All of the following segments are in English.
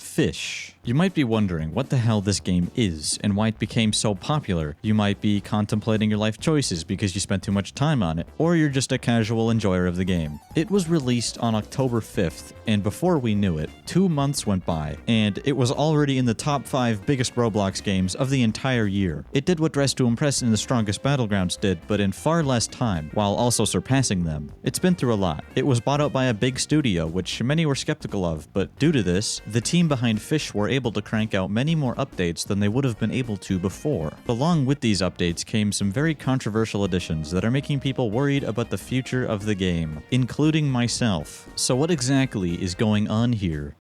Fisch. You might be wondering what the hell this game is and why it became so popular. You might be contemplating your life choices because you spent too much time on it, or you're just a casual enjoyer of the game. It was released on October 5th, and before we knew it, 2 months went by, and it was already in the top 5 biggest Roblox games of the entire year. It did what Dress to Impress and the Strongest Battlegrounds did, but in far less time, while also surpassing them. It's been through a lot. It was bought out by a big studio, which many were skeptical of, but due to this, the team behind Fisch were able to crank out many more updates than they would have been able to before. Along with these updates came some very controversial additions that are making people worried about the future of the game, including myself. So what exactly is going on here?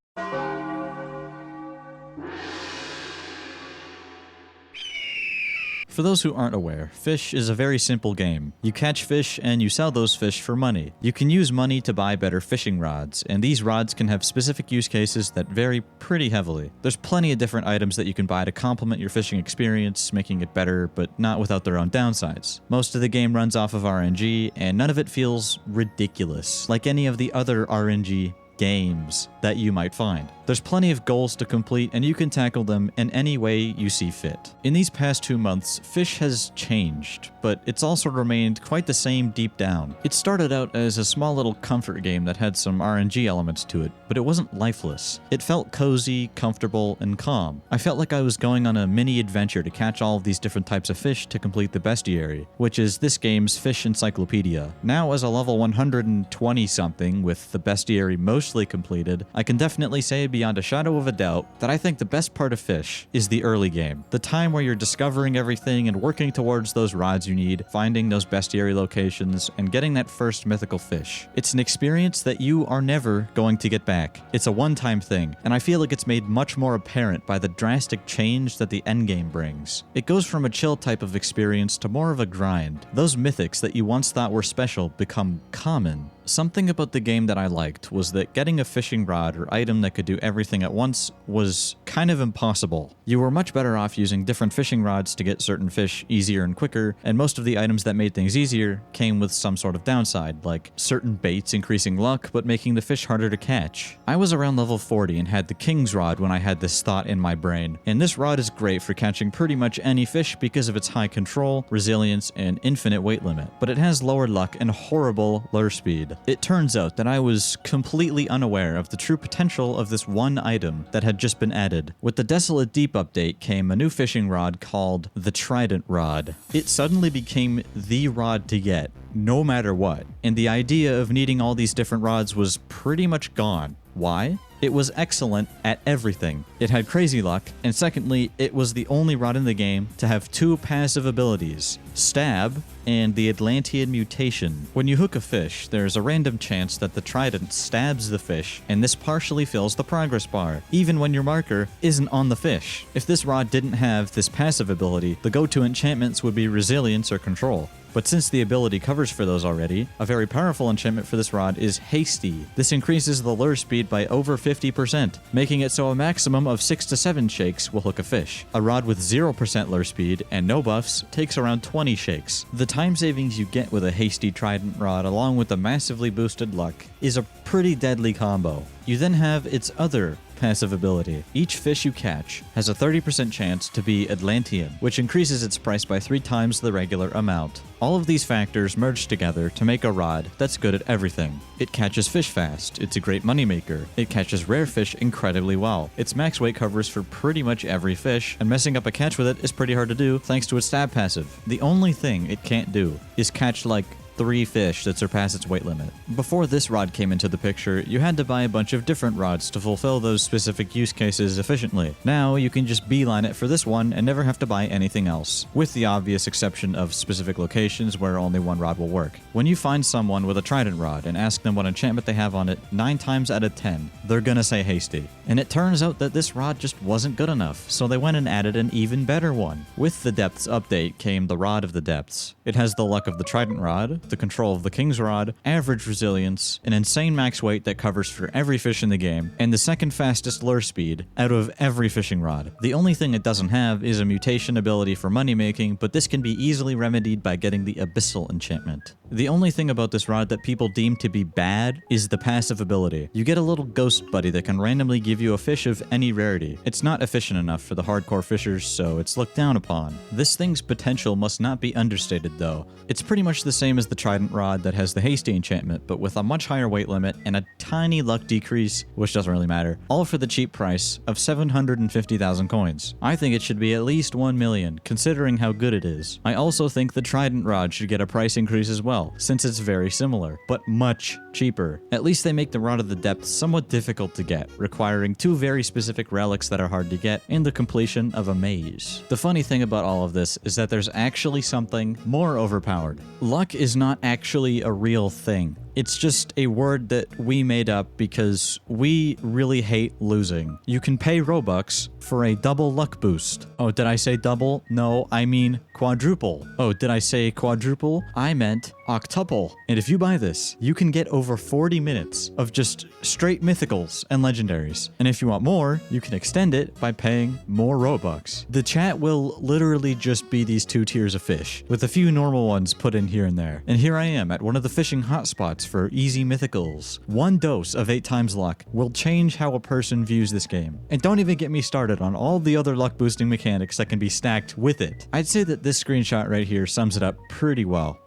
For those who aren't aware, Fisch is a very simple game. You catch fish and you sell those fish for money. You can use money to buy better fishing rods, and these rods can have specific use cases that vary pretty heavily. There's plenty of different items that you can buy to complement your fishing experience, making it better, but not without their own downsides. Most of the game runs off of RNG, and none of it feels ridiculous, like any of the other RNG games that you might find. There's plenty of goals to complete, and you can tackle them in any way you see fit. In these past 2 months, Fisch has changed, but it's also remained quite the same deep down. It started out as a small little comfort game that had some RNG elements to it, but it wasn't lifeless. It felt cozy, comfortable, and calm. I felt like I was going on a mini adventure to catch all of these different types of fish to complete the bestiary, which is this game's fish encyclopedia. Now as a level 120 something with the bestiary mostly completed, I can definitely say beyond a shadow of a doubt that I think the best part of Fisch is the early game. The time where you're discovering everything and working towards those rods you need, finding those bestiary locations, and getting that first mythical fish. It's an experience that you are never going to get back. It's a one-time thing, and I feel like it's made much more apparent by the drastic change that the endgame brings. It goes from a chill type of experience to more of a grind. Those mythics that you once thought were special become common. Something about the game that I liked was that getting a fishing rod or item that could do everything at once was kind of impossible. You were much better off using different fishing rods to get certain fish easier and quicker, and most of the items that made things easier came with some sort of downside, like certain baits increasing luck but making the fish harder to catch. I was around level 40 and had the King's Rod when I had this thought in my brain, and this rod is great for catching pretty much any fish because of its high control, resilience, and infinite weight limit, but it has lower luck and horrible lure speed. It turns out that I was completely unaware of the true potential of this one item that had just been added. With the Desolate Deep update came a new fishing rod called the Trident Rod. It suddenly became the rod to get, no matter what, and the idea of needing all these different rods was pretty much gone. Why? It was excellent at everything. It had crazy luck, and secondly, it was the only rod in the game to have 2 passive abilities, Stab and the Atlantean Mutation. When you hook a fish, there's a random chance that the trident stabs the fish, and this partially fills the progress bar, even when your marker isn't on the fish. If this rod didn't have this passive ability, the go-to enchantments would be Resilience or Control. But since the ability covers for those already, a very powerful enchantment for this rod is Hasty. This increases the lure speed by over 50%, making it so a maximum of 6 to 7 shakes will hook a fish. A rod with 0% lure speed and no buffs takes around 20 shakes. The time savings you get with a Hasty Trident rod along with the massively boosted luck is a pretty deadly combo. You then have its other passive ability. Each fish you catch has a 30% chance to be Atlantean, which increases its price by 3 times the regular amount. All of these factors merge together to make a rod that's good at everything. It catches fish fast, it's a great moneymaker, it catches rare fish incredibly well, its max weight covers for pretty much every fish, and messing up a catch with it is pretty hard to do thanks to its stab passive. The only thing it can't do is catch like 3 fish that surpass its weight limit. Before this rod came into the picture, you had to buy a bunch of different rods to fulfill those specific use cases efficiently. Now, you can just beeline it for this one and never have to buy anything else, with the obvious exception of specific locations where only one rod will work. When you find someone with a trident rod and ask them what enchantment they have on it, 9 times out of 10, they're gonna say Hasty. And it turns out that this rod just wasn't good enough, so they went and added an even better one. With the Depths update came the Rod of the Depths. It has the luck of the Trident Rod, the control of the King's Rod, average resilience, an insane max weight that covers for every fish in the game, and the second fastest lure speed out of every fishing rod. The only thing it doesn't have is a mutation ability for money making, but this can be easily remedied by getting the Abyssal enchantment. The only thing about this rod that people deem to be bad is the passive ability. You get a little ghost buddy that can randomly give you a fish of any rarity. It's not efficient enough for the hardcore fishers, so it's looked down upon. This thing's potential must not be understated though. It's pretty much the same as the Trident rod that has the hasty enchantment, but with a much higher weight limit and a tiny luck decrease, which doesn't really matter, all for the cheap price of 750,000 coins. I think it should be at least 1 million, considering how good it is. I also think the Trident rod should get a price increase as well, since it's very similar, but much cheaper. At least they make the Rod of the Depths somewhat difficult to get, requiring 2 very specific relics that are hard to get, and the completion of a maze. The funny thing about all of this is that there's actually something more overpowered. Luck is not actually a real thing. It's just a word that we made up because we really hate losing. You can pay Robux for a double luck boost. Oh, did I say double? No, I mean quadruple. Oh, did I say quadruple? I meant octuple. And if you buy this, you can get over 40 minutes of just straight mythicals and legendaries. And if you want more, you can extend it by paying more Robux. The chat will literally just be these 2 tiers of fish, with a few normal ones put in here and there. And here I am at one of the fishing hotspots for easy mythicals. 1 dose of 8 times luck will change how a person views this game. And don't even get me started on all the other luck boosting mechanics that can be stacked with it. I'd say that this screenshot right here sums it up pretty well.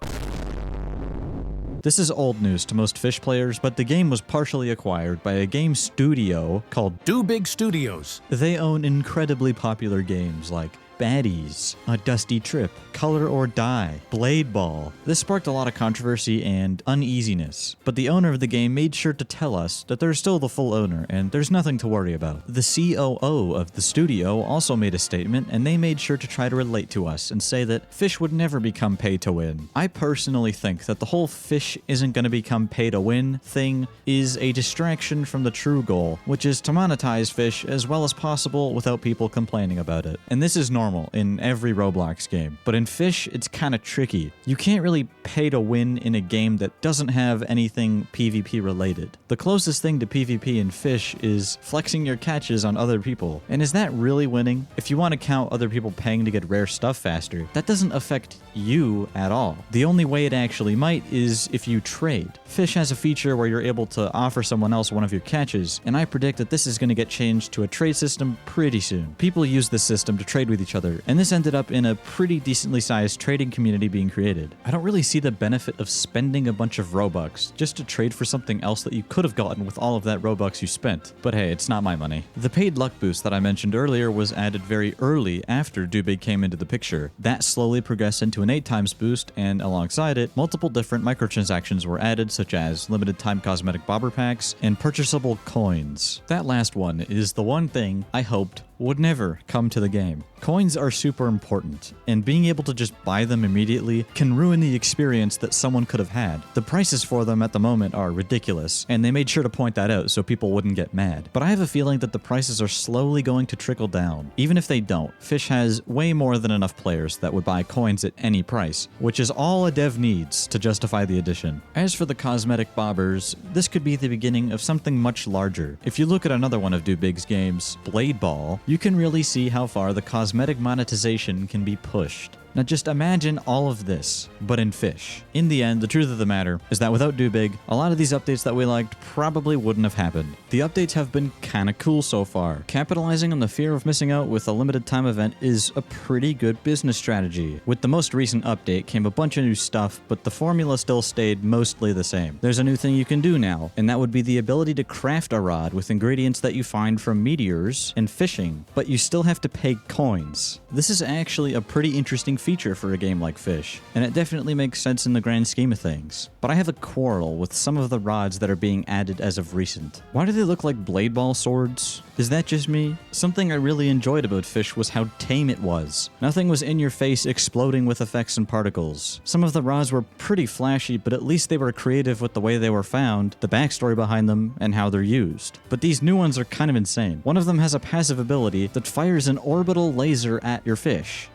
This is old news to most Fish players, but the game was partially acquired by a game studio called Do Big Studios. They own incredibly popular games like Baddies, A Dusty Trip, Color or Die, Blade Ball. This sparked a lot of controversy and uneasiness, but the owner of the game made sure to tell us that they're still the full owner and there's nothing to worry about. The COO of the studio also made a statement, and they made sure to try to relate to us and say that Fish would never become pay to win. I personally think that the whole Fish isn't going to become pay to win thing is a distraction from the true goal, which is to monetize Fish as well as possible without people complaining about it. And this is normal in every Roblox game, but in Fish, it's kind of tricky. You can't really pay to win in a game that doesn't have anything PvP related. The closest thing to PvP in Fish is flexing your catches on other people. And is that really winning? If you want to count other people paying to get rare stuff faster, that doesn't affect you at all. The only way it actually might is if you trade. Fish has a feature where you're able to offer someone else one of your catches, and I predict that this is going to get changed to a trade system pretty soon. People use this system to trade with each other, and this ended up in a pretty decently sized trading community being created. I don't really see the benefit of spending a bunch of Robux just to trade for something else that you could have gotten with all of that Robux you spent. But hey, it's not my money. The paid luck boost that I mentioned earlier was added very early after Dubig came into the picture. That slowly progressed into an 8 times boost, and alongside it, multiple different microtransactions were added, such as limited time cosmetic bobber packs and purchasable coins. That last one is the one thing I hoped would never come to the game. Coins are super important, and being able to just buy them immediately can ruin the experience that someone could have had. The prices for them at the moment are ridiculous, and they made sure to point that out so people wouldn't get mad. But I have a feeling that the prices are slowly going to trickle down. Even if they don't, Fish has way more than enough players that would buy coins at any price, which is all a dev needs to justify the addition. As for the cosmetic bobbers, this could be the beginning of something much larger. If you look at another one of Dubig's games, Blade Ball, you can really see how far the cosmetic monetization can be pushed. Now just imagine all of this, but in Fish. In the end, the truth of the matter is that without Dubig, a lot of these updates that we liked probably wouldn't have happened. The updates have been kinda cool so far. Capitalizing on the fear of missing out with a limited time event is a pretty good business strategy. With the most recent update came a bunch of new stuff, but the formula still stayed mostly the same. There's a new thing you can do now, and that would be the ability to craft a rod with ingredients that you find from meteors and fishing, but you still have to pay coins. This is actually a pretty interesting feature for a game like Fish, and it definitely makes sense in the grand scheme of things. But I have a quarrel with some of the rods that are being added as of recent. Why do they look like blade ball swords? Is that just me? Something I really enjoyed about Fish was how tame it was. Nothing was in your face exploding with effects and particles. Some of the rods were pretty flashy, but at least they were creative with the way they were found, the backstory behind them, and how they're used. But these new ones are kind of insane. One of them has a passive ability that fires an orbital laser at your fish.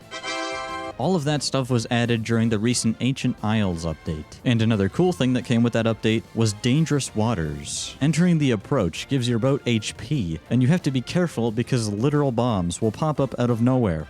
All of that stuff was added during the recent Ancient Isles update. And another cool thing that came with that update was dangerous waters. Entering the approach gives your boat HP, and you have to be careful because literal bombs will pop up out of nowhere.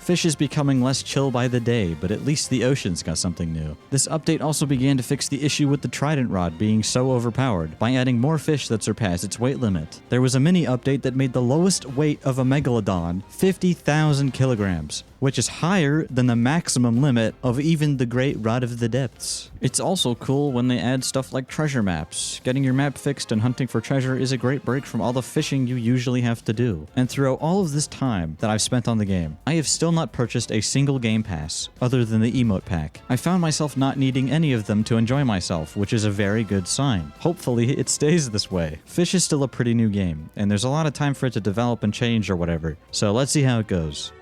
Fish is becoming less chill by the day, but at least the ocean's got something new. This update also began to fix the issue with the trident rod being so overpowered by adding more fish that surpass its weight limit. There was a mini update that made the lowest weight of a megalodon 50,000 kilograms, which is higher than the maximum limit of even the Great Rod of the Depths. It's also cool when they add stuff like treasure maps. Getting your map fixed and hunting for treasure is a great break from all the fishing you usually have to do. And throughout all of this time that I've spent on the game, I have still not purchased a single game pass, other than the emote pack. I found myself not needing any of them to enjoy myself, which is a very good sign. Hopefully it stays this way. Fish is still a pretty new game, and there's a lot of time for it to develop and change or whatever, so let's see how it goes.